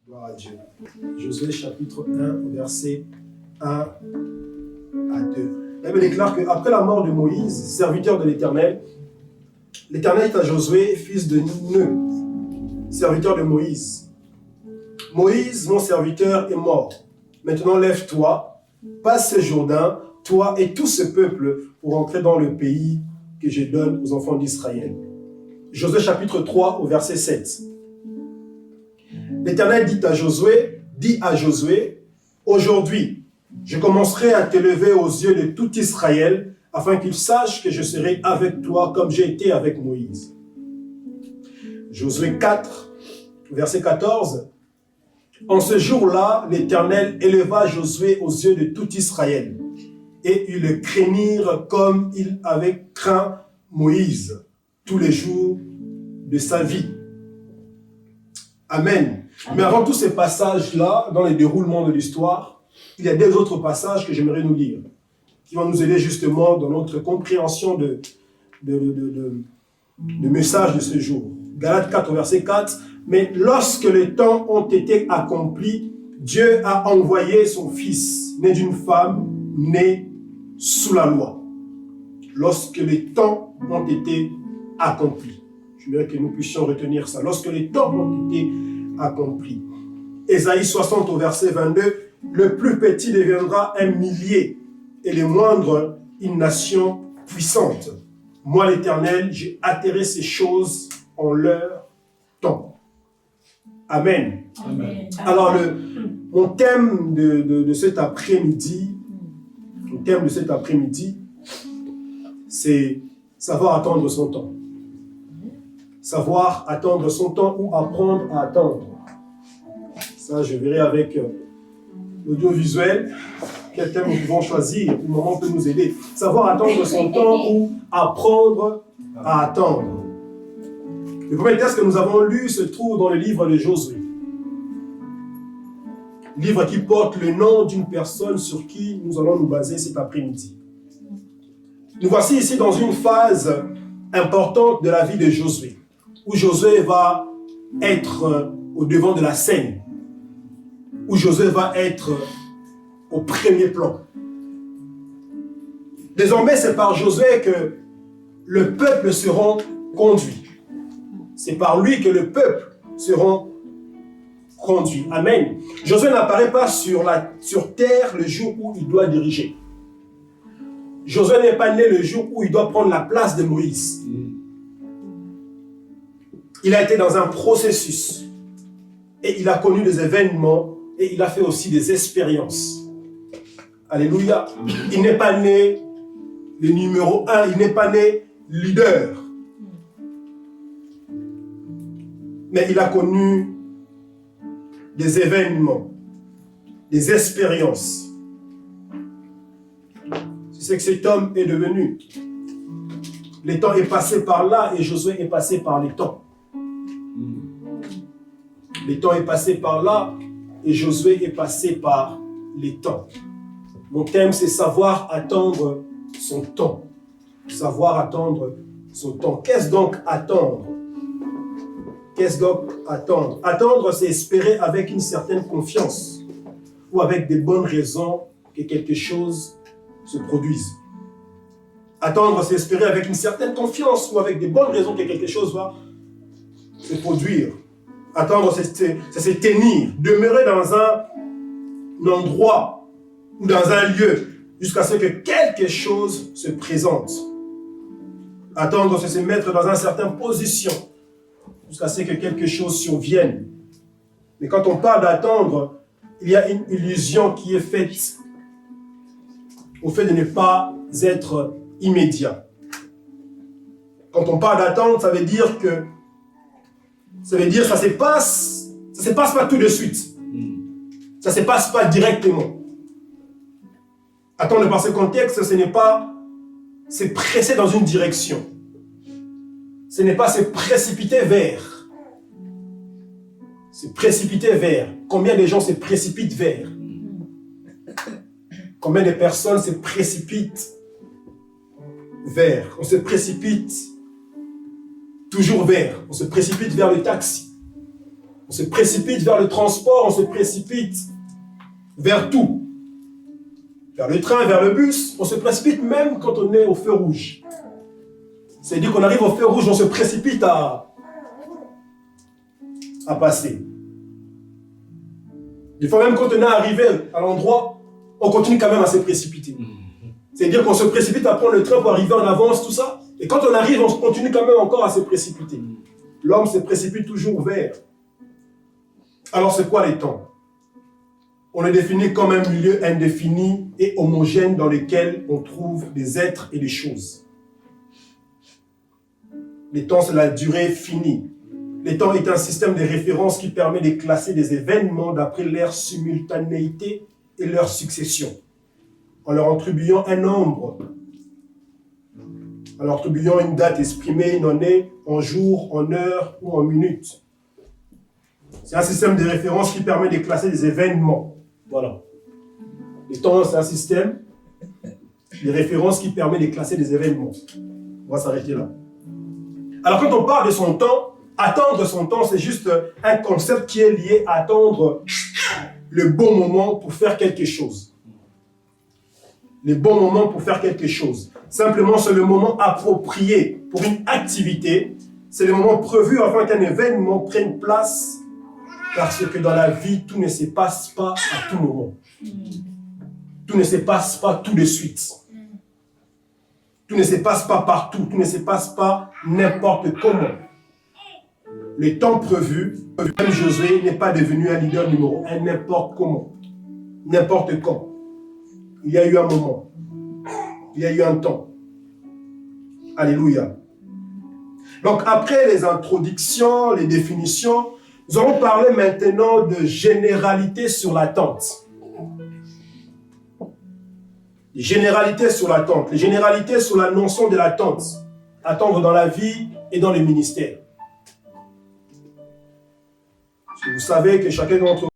Gloire à Dieu. Josué chapitre 1, verset 1 à 2. La Bible déclare qu'après la mort de Moïse, serviteur de l'Éternel, l'Éternel dit à Josué, fils de Nun, serviteur de Moïse: Moïse, mon serviteur, est mort. Maintenant lève-toi, passe ce Jourdain, toi et tout ce peuple, pour entrer dans le pays que je donne aux enfants d'Israël. Josué chapitre 3 au verset 7. L'Éternel dit à Josué, aujourd'hui, je commencerai à t'élever aux yeux de tout Israël, afin qu'ils sachent que je serai avec toi comme j'ai été avec Moïse. Josué 4, verset 14. En ce jour-là, l'Éternel éleva Josué aux yeux de tout Israël, et ils le craignirent comme il avait craint Moïse tous les jours de sa vie. Amen. Mais avant tous ces passages-là, dans les déroulements de l'histoire, il y a des autres passages que j'aimerais nous lire, qui vont nous aider justement dans notre compréhension de message de ce jour. Galates 4, verset 4. Mais lorsque les temps ont été accomplis, Dieu a envoyé son Fils, né d'une femme, né sous la loi. Lorsque les temps ont été accomplis. Je voudrais que nous puissions retenir ça. Lorsque les temps ont été accomplis. Ésaïe 60 au verset 22. Le plus petit deviendra un millier et le moindre une nation puissante. Moi l'Éternel, j'ai atterré ces choses en leur temps. Amen. Amen. Alors mon thème de cet après-midi, c'est savoir attendre son temps. Savoir attendre son temps ou apprendre à attendre. Ça, je verrai avec l'audiovisuel quel thème nous pouvons choisir, au moment peut nous aider. Savoir attendre son temps ou apprendre à attendre. Le premier texte que nous avons lu se trouve dans le livre de Josué. Livre qui porte le nom d'une personne sur qui nous allons nous baser cet après-midi. Nous voici ici dans une phase importante de la vie de Josué, où Josué va être au devant de la scène, où Josué va être au premier plan. Désormais, c'est par Josué que le peuple sera conduit. C'est par lui que le peuple sera conduit. Amen. Josué n'apparaît pas sur terre le jour où il doit diriger. Josué n'est pas né le jour où il doit prendre la place de Moïse. Il a été dans un processus et il a connu des événements et il a fait aussi des expériences. Alléluia. Il n'est pas né le numéro 1, il n'est pas né leader. Mais il a connu des événements, des expériences. C'est ce que cet homme est devenu. Le temps est passé par là et Josué est passé par les temps. Le temps est passé par là et Josué est passé par les temps. Mon thème, c'est savoir attendre son temps. Savoir attendre son temps. Qu'est-ce donc attendre? Qu'est-ce donc attendre? Attendre, c'est espérer avec une certaine confiance ou avec des bonnes raisons que quelque chose se produise. Attendre, c'est espérer avec une certaine confiance ou avec des bonnes raisons que quelque chose va se produire. Attendre, c'est se tenir, demeurer dans un endroit ou dans un lieu jusqu'à ce que quelque chose se présente. Attendre, c'est se mettre dans une certaine position jusqu'à ce que quelque chose survienne. Mais quand on parle d'attendre, il y a une illusion qui est faite au fait de ne pas être immédiat. Quand on parle d'attendre, ça veut dire que ça se passe pas tout de suite. Ça se passe pas directement. Attendre par ce contexte, ce n'est pas se presser dans une direction. Ce n'est pas se précipiter vers. Se précipiter vers. Combien de gens se précipitent vers? Combien de personnes se précipitent vers? On se précipite toujours vers. On se précipite vers le taxi. On se précipite vers le transport, on se précipite vers tout. Vers le train, vers le bus, on se précipite même quand on est au feu rouge. C'est-à-dire qu'on arrive au feu rouge, on se précipite à passer. Des fois même quand on est arrivé à l'endroit, on continue quand même à se précipiter. C'est-à-dire qu'on se précipite à prendre le train pour arriver en avance, tout ça. Et quand on arrive, on continue quand même encore à se précipiter. L'homme se précipite toujours vers. Alors c'est quoi les temps? On le définit comme un milieu indéfini et homogène dans lequel on trouve des êtres et des choses. Les temps, c'est la durée finie. Les temps est un système de référence qui permet de classer des événements d'après leur simultanéité et leur succession, en leur attribuant un nombre, en leur attribuant une date exprimée, une année, en jours, en heures ou en minutes. C'est un système de référence qui permet de classer des événements. Voilà. Les temps, c'est un système de référence qui permet de classer des événements. On va s'arrêter là. Alors quand on parle de son temps, attendre son temps, c'est juste un concept qui est lié à attendre le bon moment pour faire quelque chose. Le bon moment pour faire quelque chose. Simplement, c'est le moment approprié pour une activité. C'est le moment prévu afin qu'un événement prenne place. Parce que dans la vie, tout ne se passe pas à tout moment. Tout ne se passe pas tout de suite. Tout ne se passe pas partout. Tout ne se passe pas n'importe comment. Le temps prévu, même Josué n'est pas devenu un leader numéro 1 n'importe comment. N'importe quand. Il y a eu un moment. Il y a eu un temps. Alléluia. Donc après les introductions, les définitions, nous allons parler maintenant de généralité sur l'attente. Les généralités sur l'attente. Les généralités sur la notion de l'attente. Attendre dans la vie et dans le ministère. Vous savez que chacun d'entre